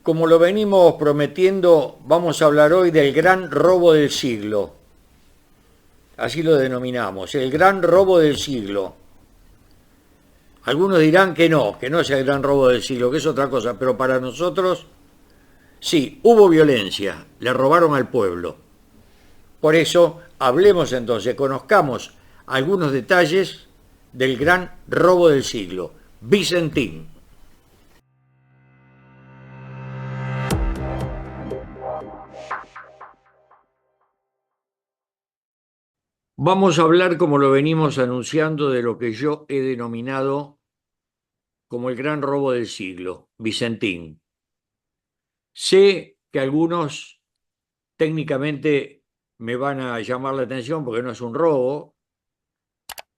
Como lo venimos prometiendo, vamos a hablar hoy del gran robo del siglo. Así lo denominamos, el gran robo del siglo. Algunos dirán que no es el gran robo del siglo, que es otra cosa, pero para nosotros sí, hubo violencia, le robaron al pueblo. Por eso, hablemos entonces, conozcamos algunos detalles del gran robo del siglo, Vicentín. Vamos a hablar, como lo venimos anunciando, de lo que yo he denominado como el gran robo del siglo, Vicentín. Sé que algunos técnicamente me van a llamar la atención porque no es un robo,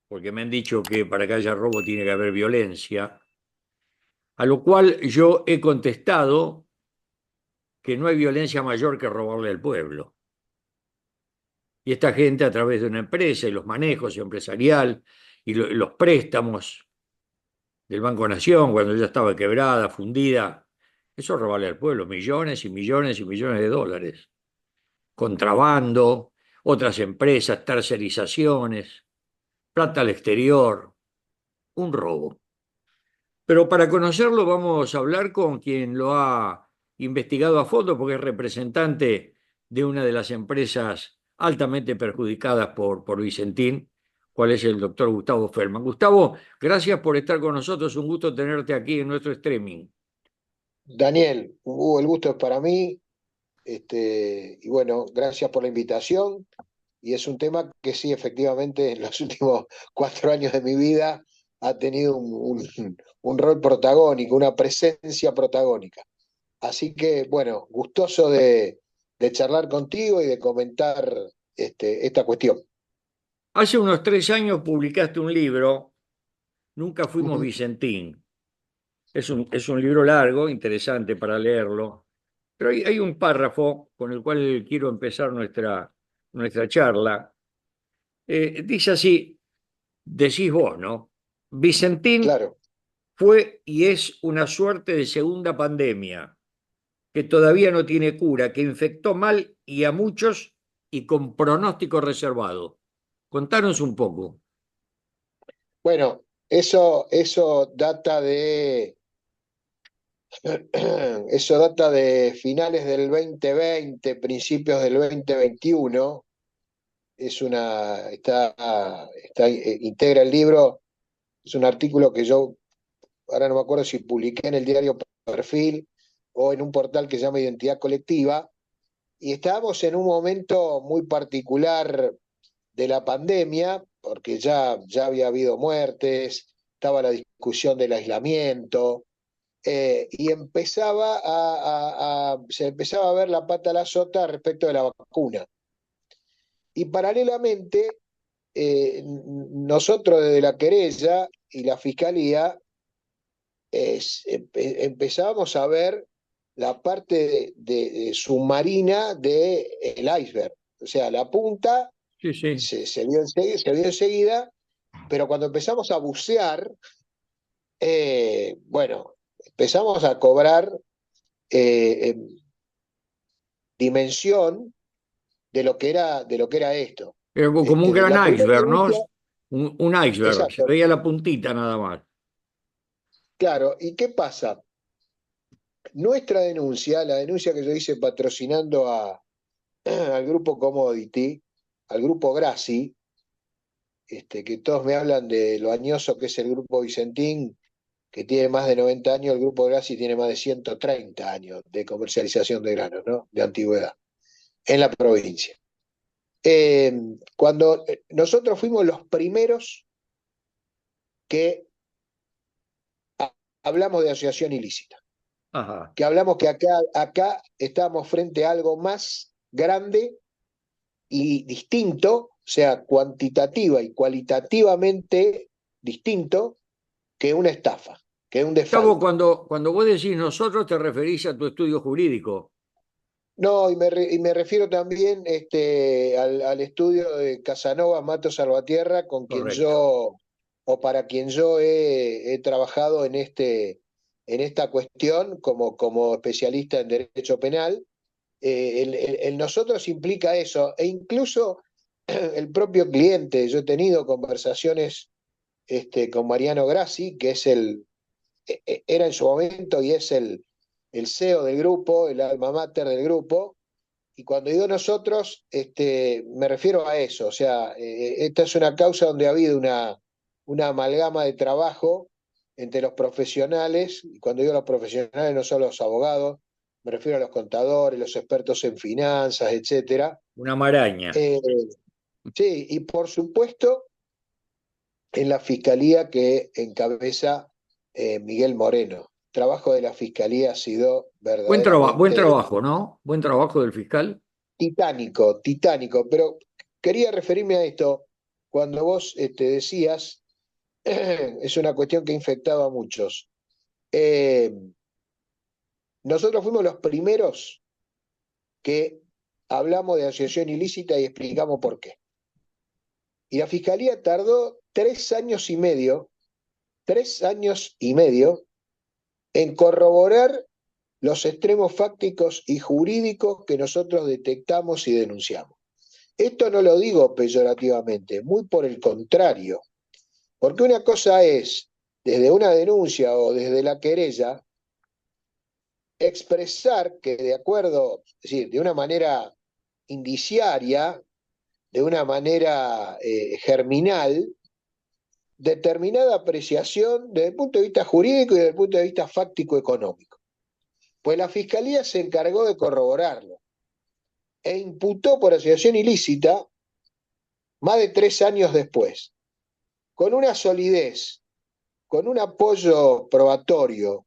porque me han dicho que para que haya robo tiene que haber violencia, a lo cual yo he contestado que no hay violencia mayor que robarle al pueblo. Y esta gente, a través de una empresa y los manejos empresarial y los préstamos del Banco Nación, cuando ya estaba quebrada, fundida, eso es robarle al pueblo millones y millones y millones de dólares. Contrabando, otras empresas, tercerizaciones, plata al exterior, un robo. Pero para conocerlo vamos a hablar con quien lo ha investigado a fondo, porque es representante de una de las empresas altamente perjudicadas por Vicentín, cual es el doctor Gustavo Feldman. Gustavo, gracias por estar con nosotros, un gusto tenerte aquí en nuestro streaming. Daniel, el gusto es para mí, y bueno, gracias por la invitación. Y es un tema que sí, efectivamente, en los últimos 4 años de mi vida ha tenido un rol protagónico, una presencia protagónica. Así que, bueno, gustoso de charlar contigo y de comentar esta cuestión. Hace unos 3 años publicaste un libro, Nunca fuimos Ujú. Vicentín. Es un libro largo, interesante para leerlo, pero hay un párrafo con el cual quiero empezar nuestra charla. Dice así, decís vos, ¿no? Vicentín Claro. fue y es una suerte de segunda pandemia que todavía no tiene cura, que infectó mal y a muchos y con pronóstico reservado. Contanos un poco. Bueno, eso data eso data de finales del 2020, principios del 2021. Integra el libro, es un artículo que yo, ahora no me acuerdo si publiqué en el diario Perfil o en un portal que se llama Identidad Colectiva, y estábamos en un momento muy particular de la pandemia, porque ya había habido muertes, estaba la discusión del aislamiento, y se empezaba a ver la pata a la sota respecto de la vacuna. Y paralelamente, nosotros desde la querella y la fiscalía empezábamos a ver la parte de submarina del iceberg. O sea, la punta Sí, sí. se vio enseguida, pero cuando empezamos a bucear, bueno, empezamos a cobrar dimensión de lo que era esto. Pero como un gran La primera iceberg, ¿no? denuncia, Un iceberg, se exacto, veía la puntita nada más. claro. ¿Y qué pasa? Nuestra denuncia, la denuncia que yo hice patrocinando al grupo Commodity, al grupo Grassi, que todos me hablan de lo añoso que es el grupo Vicentín, que tiene más de 90 años, el grupo Grassi tiene más de 130 años de comercialización de granos, ¿no? De antigüedad, en la provincia. Eh, Cuando nosotros fuimos los primeros que hablamos de asociación ilícita, Ajá. que hablamos que acá estamos frente a algo más grande y distinto, o sea, cuantitativa y cualitativamente distinto que una estafa, que un Gustavo, defalco. cuando vos decís nosotros, te referís a tu estudio jurídico. No, y me refiero también al estudio de Casanova Mato Salvatierra, con quien Correcto. yo, o para quien yo he trabajado en esta cuestión como especialista en derecho penal. El nosotros implica eso, e incluso el propio cliente. Yo he tenido conversaciones con Mariano Grassi, que es era en su momento y es el CEO del grupo, el alma mater del grupo, y cuando digo nosotros, me refiero a eso. O sea, esta es una causa donde ha habido una amalgama de trabajo entre los profesionales, y cuando digo los profesionales no son los abogados, me refiero a los contadores, los expertos en finanzas, etcétera. Una maraña. Eh, sí, y por supuesto en la fiscalía que encabeza Miguel Moreno. El trabajo de la fiscalía ha sido Buen verdaderamente trabajo, ¿no? Buen trabajo del fiscal. titánico, titánico. Pero quería referirme a esto cuando vos decías, es una cuestión que ha infectado a muchos. Eh, Nosotros fuimos los primeros que hablamos de asociación ilícita y explicamos por qué. Y la fiscalía tardó 3 años y medio, 3 años y medio, en corroborar los extremos fácticos y jurídicos que nosotros detectamos y denunciamos. Esto no lo digo peyorativamente, muy por el contrario, porque una cosa es, desde una denuncia o desde la querella, expresar que de acuerdo, es decir, de una manera indiciaria, de una manera germinal, determinada apreciación desde el punto de vista jurídico y desde el punto de vista fáctico económico. Pues la Fiscalía se encargó de corroborarlo e imputó por asociación ilícita más de 3 años después, con una solidez, con un apoyo probatorio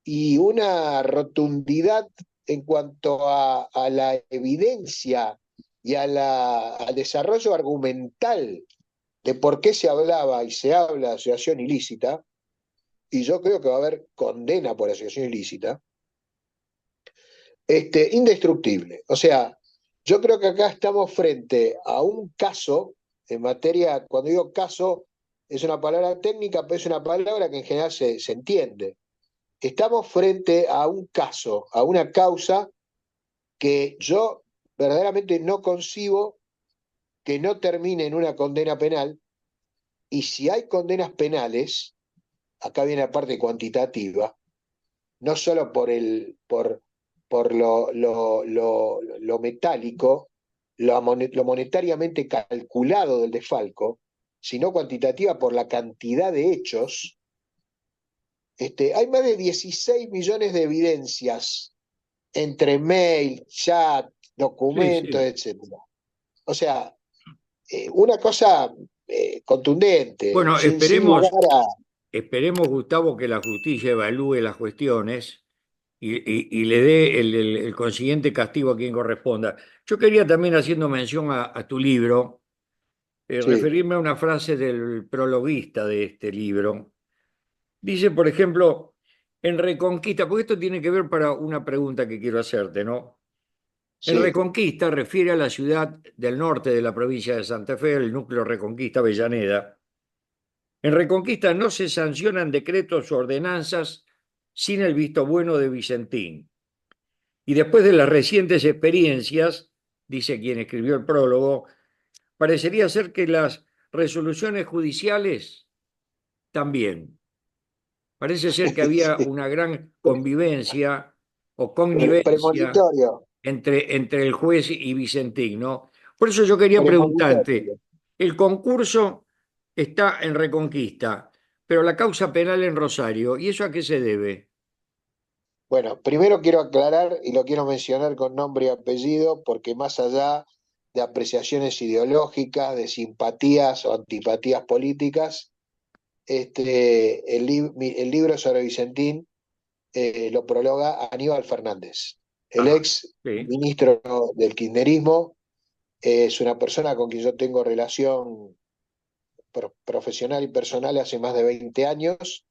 y una rotundidad en cuanto a la evidencia y al desarrollo argumental de por qué se hablaba y se habla de asociación ilícita, y yo creo que va a haber condena por asociación ilícita, indestructible. O sea, yo creo que acá estamos frente a un caso en materia, cuando digo caso, es una palabra técnica, pero es una palabra que en general se entiende. Estamos frente a un caso, a una causa que yo verdaderamente no concibo que no termine en una condena penal, y si hay condenas penales, acá viene la parte cuantitativa, no solo por lo metálico, lo monetariamente calculado del desfalco, sino cuantitativa por la cantidad de hechos. Hay más de 16 millones de evidencias entre mail, chat, Sí, documentos, sí. etcétera. O sea, una cosa contundente, Bueno, sin lugar a... esperemos, Gustavo, que la justicia evalúe las cuestiones y le dé el consiguiente castigo a quien corresponda. Yo quería también, haciendo mención a tu libro, Sí, referirme a una frase del prologuista de este libro. Dice, por ejemplo, en Reconquista, porque esto tiene que ver para una pregunta que quiero hacerte, ¿no? En sí, Reconquista refiere a la ciudad del norte de la provincia de Santa Fe, el núcleo Reconquista Avellaneda. En Reconquista no se sancionan decretos o ordenanzas sin el visto bueno de Vicentín. Y después de las recientes experiencias, dice quien escribió el prólogo, parecería ser que las resoluciones judiciales también. Parece ser que había sí. una gran convivencia o connivencia Premonitorio, entre el juez y Vicentín, ¿no? Por eso yo quería premonitorio. preguntarte, el concurso está en Reconquista, pero la causa penal en Rosario, ¿y eso a qué se debe? Bueno, primero quiero aclarar y lo quiero mencionar con nombre y apellido, porque más allá de apreciaciones ideológicas, de simpatías o antipatías políticas, el libro sobre Vicentín lo prologa Aníbal Fernández, el Ajá, ex sí, ministro del kirchnerismo. Es una persona con quien yo tengo relación profesional y personal hace más de 20 años,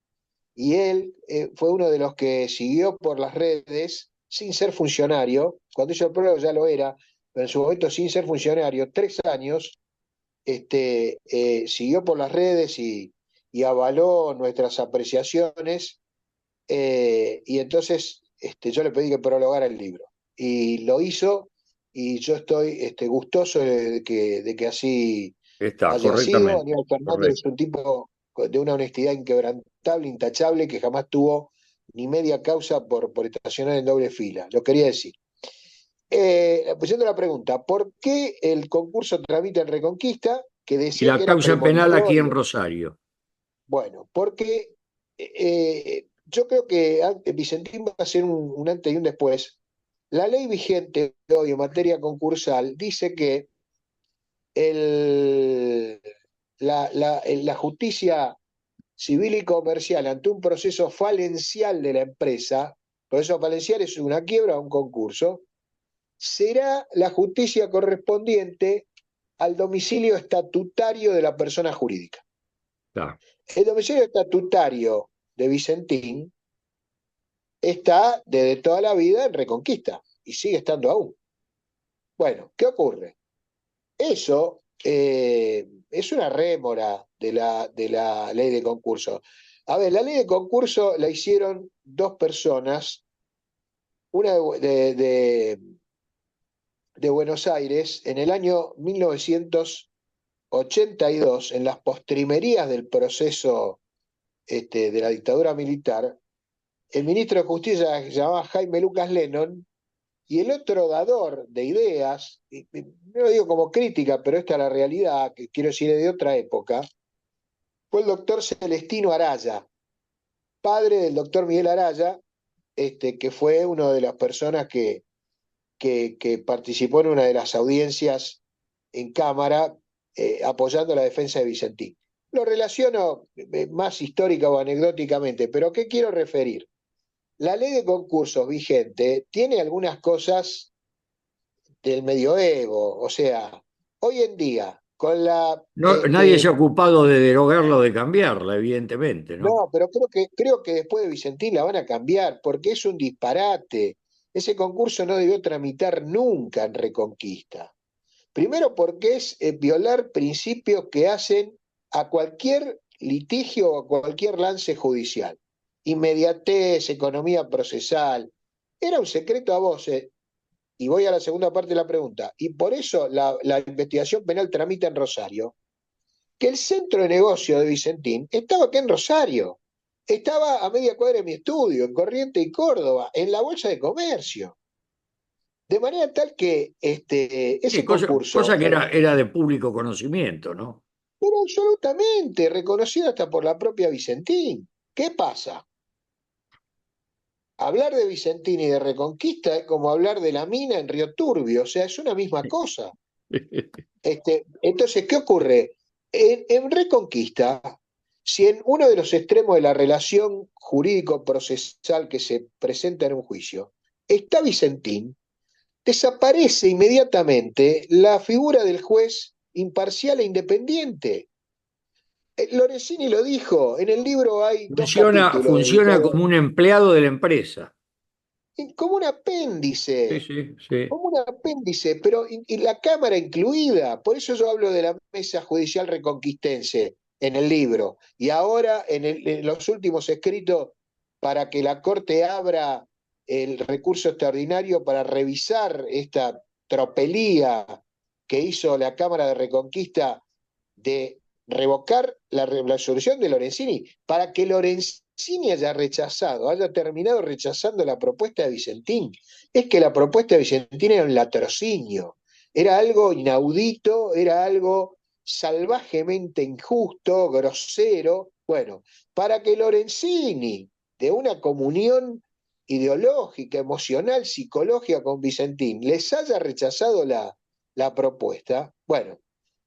y él fue uno de los que siguió por las redes sin ser funcionario. Cuando hizo el prólogo ya lo era, pero en su momento sin ser funcionario, 3 años, siguió por las redes y avaló nuestras apreciaciones, y entonces yo le pedí que prologara el libro. Y lo hizo, y yo estoy gustoso de que así Está, haya sido. correctamente. Aníbal Fernández es Correcto. un tipo de una honestidad inquebrantable, intachable, que jamás tuvo ni media causa por estacionar en doble fila. Lo quería decir. Haciendo la pregunta, ¿por qué el concurso tramita en Reconquista? Que Y decía que la era causa penal aquí en premonitorio. Rosario. Bueno, porque yo creo que Vicentín va a ser un antes y un después. La ley vigente hoy en materia concursal dice que el, la justicia civil y comercial ante un proceso falencial de la empresa, proceso falencial es una quiebra o un concurso, será la justicia correspondiente al domicilio estatutario de la persona jurídica. Está. El domicilio estatutario de Vicentín está desde toda la vida en Reconquista y sigue estando aún. Bueno, ¿qué ocurre? Eso es una rémora de la ley de concurso. A ver, la ley de concurso la hicieron dos personas, una de Buenos Aires en el año 1982, en las postrimerías del proceso de la dictadura militar. El ministro de Justicia se llamaba Jaime Lucas Lennon, y el otro dador de ideas, no lo digo como crítica, pero esta es la realidad, que quiero decir es de otra época, fue el doctor Celestino Araya, padre del doctor Miguel Araya, que fue una de las personas que participó en una de las audiencias en Cámara apoyando la defensa de Vicentín. Lo relaciono más histórica o anecdóticamente, pero ¿qué quiero referir? La ley de concursos vigente tiene algunas cosas del medioevo, o sea, hoy en día, con la... No, nadie se ha ocupado de derogarla o de cambiarla, evidentemente, ¿no? no, pero creo que después de Vicentín la van a cambiar, porque es un disparate. Ese concurso no debió tramitar nunca en Reconquista. Primero porque es violar principios que hacen a cualquier litigio o a cualquier lance judicial. Inmediatez, economía procesal. Era un secreto a voces. Y voy a la segunda parte de la pregunta. Y por eso la investigación penal tramita en Rosario, que el centro de negocio de Vicentín estaba acá en Rosario. Estaba a media cuadra de mi estudio, en Corriente y Córdoba, en la Bolsa de Comercio. De manera tal que Sí, ese cosa concurso, que era de público conocimiento, ¿no? era absolutamente reconocido hasta por la propia Vicentín. ¿Qué pasa? Hablar de Vicentín y de Reconquista es como hablar de la mina en Río Turbio, o sea, es una misma cosa. Entonces, ¿qué ocurre? En Reconquista, si en uno de los extremos de la relación jurídico-procesal que se presenta en un juicio está Vicentín, desaparece inmediatamente la figura del juez imparcial e independiente. Lorenzini lo dijo, en el libro hay dos capítulos Funciona dedicados como un empleado de la empresa. como un Sí, apéndice, sí, sí. como un apéndice, pero y la Cámara incluida. Por eso yo hablo de la mesa judicial reconquistense en el libro. Y ahora en los últimos escritos para que la Corte abra el recurso extraordinario para revisar esta tropelía que hizo la Cámara de Reconquista de revocar la resolución de Lorenzini, para que Lorenzini haya terminado rechazando la propuesta de Vicentín. Es que la propuesta de Vicentín era un latrocinio, era algo inaudito, era algo salvajemente injusto, grosero. Bueno, para que Lorenzini, de una comunión ideológica, emocional, psicológica con Vicentín, les haya rechazado la propuesta, bueno,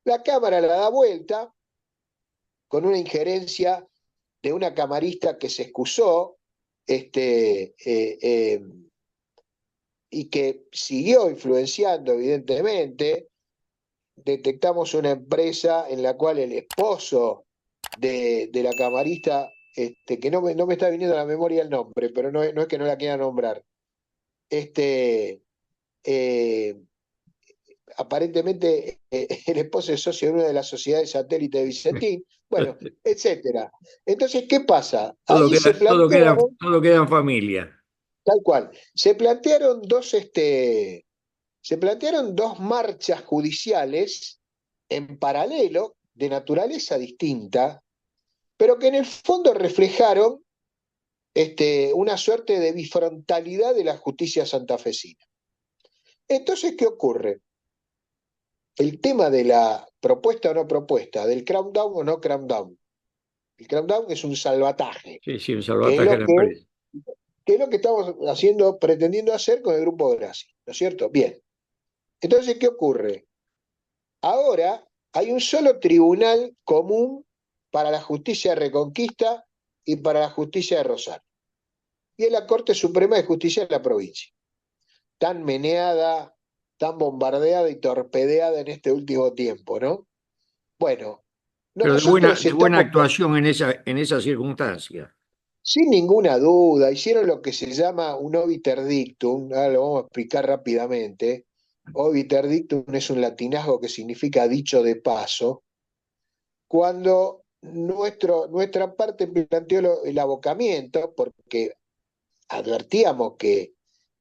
la Cámara la da vuelta con una injerencia de una camarista que se excusó y que siguió influenciando, evidentemente. Detectamos una empresa en la cual el esposo de la camarista, que no me está viniendo a la memoria el nombre, pero no es que no la quiera nombrar, este, eh, aparentemente el esposo es socio de una de las sociedades satélites de Vicentín. Bueno, etcétera. Entonces, ¿qué pasa? Todo Ahí se queda, todo queda, plantearon, todo queda en familia. tal cual, se plantearon dos marchas judiciales en paralelo, de naturaleza distinta, pero que en el fondo reflejaron una suerte de bifrontalidad de la justicia santafesina. Entonces, ¿qué ocurre? El tema de la propuesta o no propuesta, del crackdown o no crackdown. El crackdown es un salvataje, Sí, sí, un que es salvataje a lo la que, empresa. que es lo que estamos haciendo, pretendiendo hacer con el grupo Grassi, ¿no es cierto? Bien. Entonces, ¿qué ocurre? Ahora hay un solo tribunal común para la justicia de Reconquista y para la justicia de Rosario. Y es la Corte Suprema de Justicia de la provincia. Tan meneada, tan bombardeada y torpedeada en este último tiempo, ¿no? Bueno, Pero nosotros de buena estamos, actuación en esa circunstancia. sin ninguna duda, hicieron lo que se llama un obiter dictum, ahora lo vamos a explicar rápidamente. Obiter dictum es un latinazgo que significa dicho de paso, cuando nuestra parte planteó el abocamiento, porque advertíamos que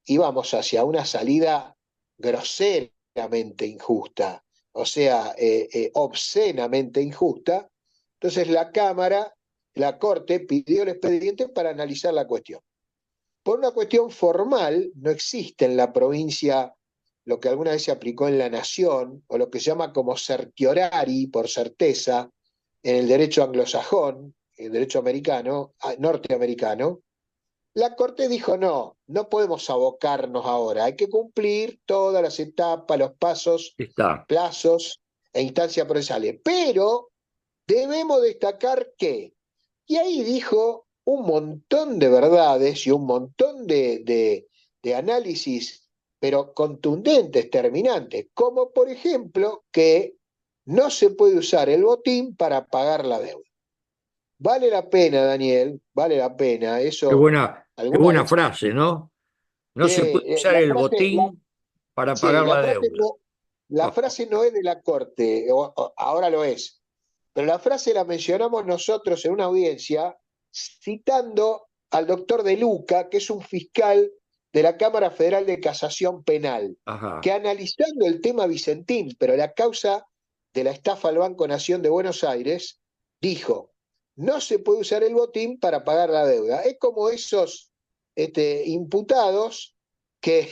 íbamos hacia una salida groseramente injusta, o sea, obscenamente injusta. Entonces la Corte pidió el expediente para analizar la cuestión. Por una cuestión formal, no existe en la provincia lo que alguna vez se aplicó en la Nación, o lo que se llama como certiorari, por certeza, en el derecho anglosajón, el derecho americano, norteamericano. La Corte dijo, no, no podemos abocarnos ahora, hay que cumplir todas las etapas, los pasos, Está. plazos e instancias procesales. Pero debemos destacar que, y ahí dijo un montón de verdades y un montón de análisis, pero contundentes, terminantes, como por ejemplo que no se puede usar el botín para pagar la deuda. Vale la pena, Daniel, vale la pena, eso Qué alguna buena vez. frase, ¿no? No se puede usar La el frase, botín para sí, pagar la deuda. la frase no es de la Corte, ahora lo es, pero la frase la mencionamos nosotros en una audiencia citando al doctor De Luca, que es un fiscal de la Cámara Federal de Casación Penal, que Ajá. analizando el tema Vicentín, pero la causa de la estafa al Banco Nación de Buenos Aires, dijo, no se puede usar el botín para pagar la deuda. Es como esos imputados que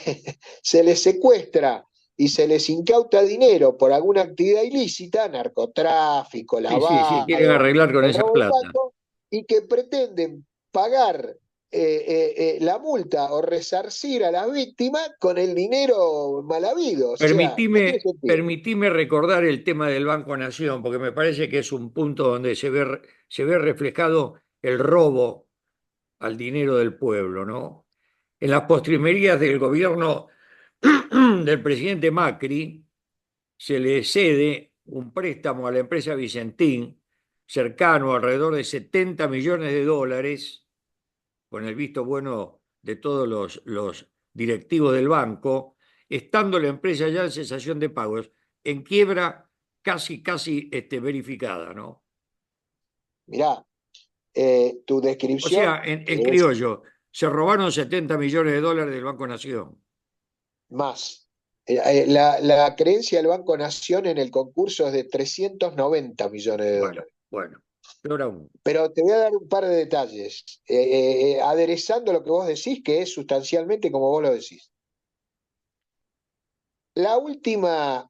se les secuestra y se les incauta dinero por alguna actividad ilícita, narcotráfico, Sí, sí, sí, quieren lavado, arreglar con el esa robo del plata. banco, y que pretenden pagar la multa o resarcir a la víctima con el dinero mal habido. O sea, no tiene sentido. Permitime recordar el tema del Banco Nación, porque me parece que es un punto donde se ve reflejado el robo al dinero del pueblo, ¿no? En las postrimerías del gobierno del presidente Macri, se le cede un préstamo a la empresa Vicentín, cercano alrededor de 70 millones de dólares, con el visto bueno de todos los directivos del banco, estando la empresa ya en cesación de pagos, en quiebra casi verificada, ¿no? Mirá, tu O sea, descripción en es criollo, se robaron 70 millones de dólares del Banco Nación. más. La creencia del Banco Nación en el concurso es de 390 millones de Bueno, dólares. bueno, peor aún. Pero te voy a dar un par de detalles, aderezando lo que vos decís, que es sustancialmente como vos lo decís. La última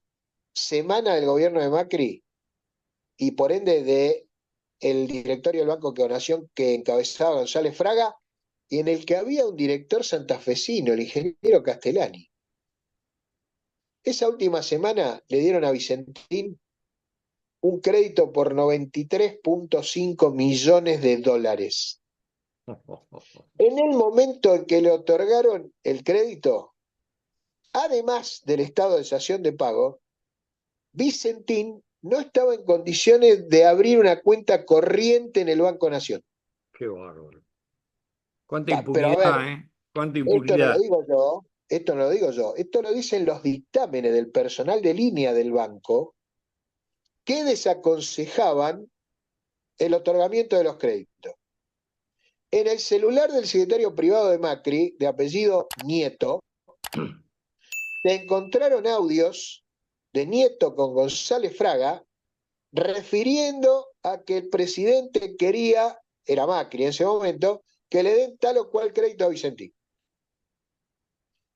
semana del gobierno de Macri y por ende de el directorio del Banco de Nación que encabezaba González Fraga y en el que había un director santafesino, el ingeniero Castellani. Esa última semana le dieron a Vicentín un crédito por 93,5 millones de dólares. En el momento en que le otorgaron el crédito, además del estado de excepción de pago, Vicentín no estaba en condiciones de abrir una cuenta corriente en el Banco Nación. Qué bárbaro. Cuánta Pero a ver, impunidad, ¿eh? Cuánta esto no lo impunidad. digo yo, esto no lo digo yo, esto lo dicen los dictámenes del personal de línea del banco que desaconsejaban el otorgamiento de los créditos. En el celular del secretario privado de Macri, de apellido Nieto, se encontraron audios de Nieto con González Fraga refiriendo a que el presidente quería, era Macri en ese momento, que le den tal o cual crédito a Vicentín.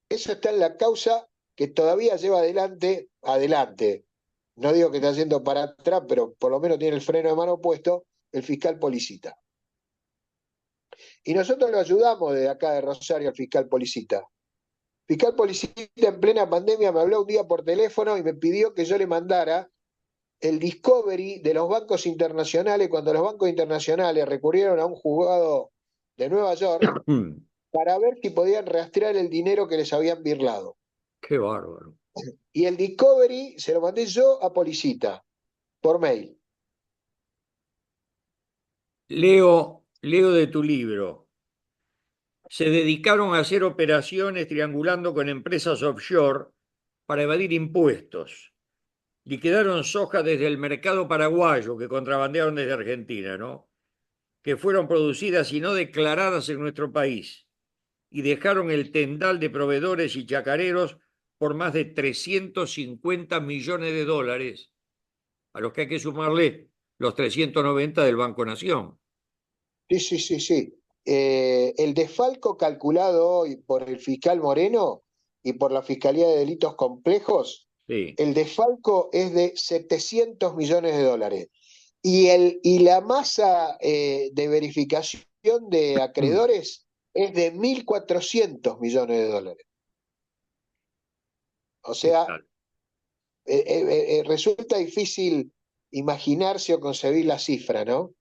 Eso está en la causa que todavía lleva adelante, no digo que está yendo para atrás, pero por lo menos tiene el freno de mano puesto, el fiscal Policita. Y nosotros lo ayudamos desde acá de Rosario al fiscal Policita. Fiscal Policita en plena pandemia me habló un día por teléfono y me pidió que yo le mandara el discovery de los bancos internacionales cuando los bancos internacionales recurrieron a un juzgado de Nueva York para ver si podían rastrear el dinero que les habían birlado. Qué bárbaro. Y el discovery se lo mandé yo a Policita, por mail. Leo de tu libro. Se dedicaron a hacer operaciones triangulando con empresas offshore para evadir impuestos. Liquidaron soja desde el mercado paraguayo que contrabandearon desde Argentina, ¿no? Que fueron producidas y no declaradas en nuestro país. Y dejaron el tendal de proveedores y chacareros por más de 350 millones de dólares, a los que hay que sumarle los 390 del Banco Nación. Sí. El desfalco calculado hoy por el fiscal Moreno y por la Fiscalía de Delitos Complejos, Sí. el desfalco es de 700 millones de dólares. Y la masa de verificación de acreedores es de 1.400 millones de dólares. O sea, resulta difícil imaginarse o concebir la cifra, ¿no?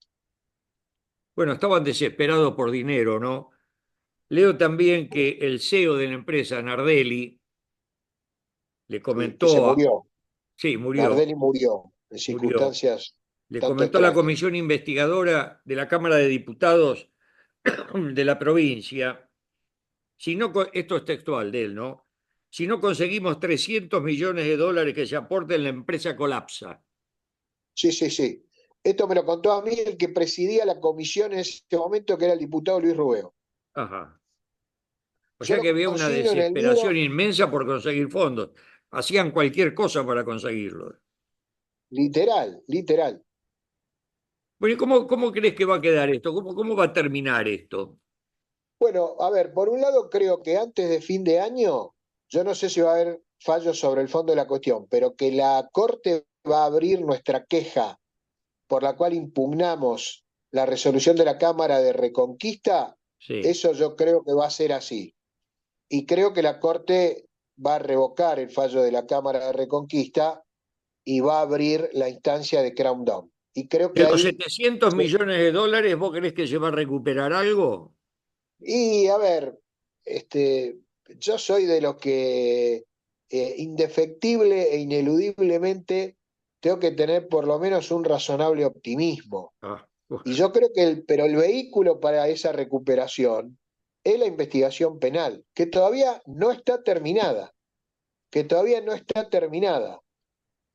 Bueno, estaban desesperados por dinero, ¿no? Leo también que el CEO de la empresa, Nardelli, le Que se comentó murió. sí, murió, Nardelli murió en murió. circunstancias Le tanto comentó a la extrañas. comisión investigadora de la Cámara de Diputados de la provincia, si no, esto es textual de él, ¿no? Si no conseguimos 300 millones de dólares que se aporten, la empresa colapsa. Sí. Esto me lo contó a mí el que presidía la comisión en ese momento, que era el diputado Luis Rubeo. Ajá. O Yo sea que lo había una consigno en el desesperación libro, inmensa por conseguir fondos. Hacían cualquier cosa para conseguirlos. literal. Bueno, ¿y cómo crees que va a quedar esto? ¿Cómo va a terminar esto? Bueno, a ver, por un lado creo que antes de fin de año, yo no sé si va a haber fallos sobre el fondo de la cuestión, pero que la Corte va a abrir nuestra queja por la cual impugnamos la resolución de la Cámara de Reconquista, Sí. eso yo creo que va a ser así. Y creo que la Corte va a revocar el fallo de la Cámara de Reconquista y va a abrir la instancia de Crown Down. Y creo ¿De que los ahí... 700 millones de dólares, vos creés que se va a recuperar algo? Y a ver, yo soy de los que indefectible e ineludiblemente tengo que tener por lo menos un razonable optimismo. Ah, Y bueno. yo creo que pero el vehículo para esa recuperación es la investigación penal, que todavía no está terminada,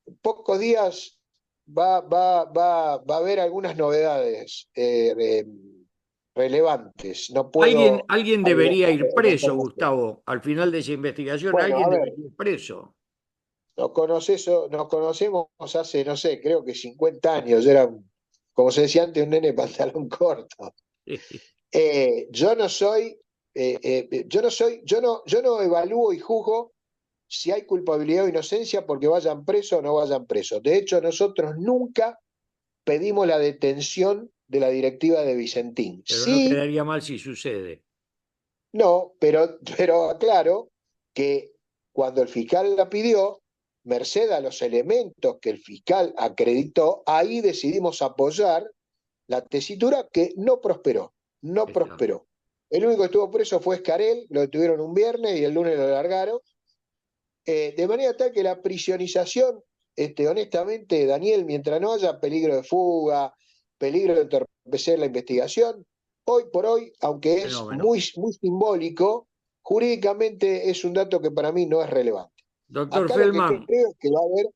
En pocos días va a haber algunas novedades relevantes. No Alguien, puedo alguien debería ir preso, adelantar. Gustavo. Al final de esa investigación, Bueno, a alguien ver, debería ir preso. nos conocemos hace, no sé, creo que 50 años. Yo era, como se decía antes, un nene pantalón corto. Yo no soy, yo no evalúo y juzgo si hay culpabilidad o inocencia porque vayan presos o no vayan presos. De hecho, nosotros nunca pedimos la detención de la directiva de Vicentín. Pero no Sí, quedaría mal si sucede. no, pero aclaro que cuando el fiscal la pidió, merced a los elementos que el fiscal acreditó, ahí decidimos apoyar la tesitura que no prosperó, no Está. prosperó. El único que estuvo preso fue Escarel, lo detuvieron un viernes y el lunes lo largaron, de manera tal que la prisionización, honestamente, Daniel, mientras no haya peligro de fuga, peligro de entorpecer la investigación, hoy por hoy, aunque es Fenómeno. muy simbólico, jurídicamente es un dato que para mí no es relevante. Doctor Acá lo que Feldman, creo es que va a haber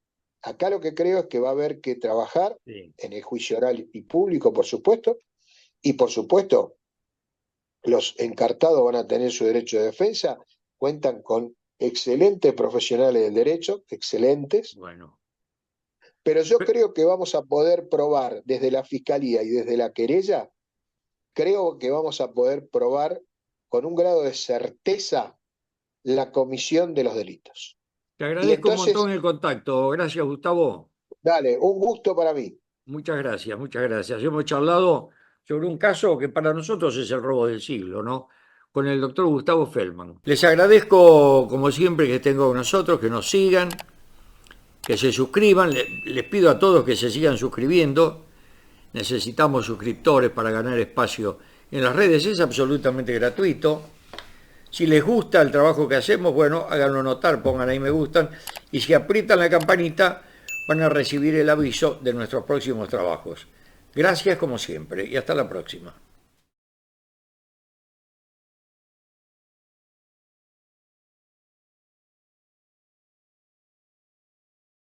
Acá lo que creo es que va a haber que trabajar Sí. en el juicio oral y público, por supuesto, y por supuesto los encartados van a tener su derecho de defensa, cuentan con excelentes profesionales del derecho, excelentes, Bueno. pero yo creo que vamos a poder probar desde la fiscalía y desde la querella, creo que vamos a poder probar con un grado de certeza la comisión de los delitos. Te Y agradezco un entonces, montón el contacto. Gracias, Gustavo. dale, un gusto para mí. Muchas gracias, muchas gracias. Hemos charlado sobre un caso que para nosotros es el robo del siglo, ¿no? Con el doctor Gustavo Feldman. Les agradezco, como siempre, que estén con nosotros, que nos sigan, que se suscriban. Les pido a todos que se sigan suscribiendo. Necesitamos suscriptores para ganar espacio en las redes. Es absolutamente gratuito. Si les gusta el trabajo que hacemos, bueno, háganlo notar, pongan ahí me gustan. Y si aprietan la campanita, van a recibir el aviso de nuestros próximos trabajos. Gracias como siempre y hasta la próxima.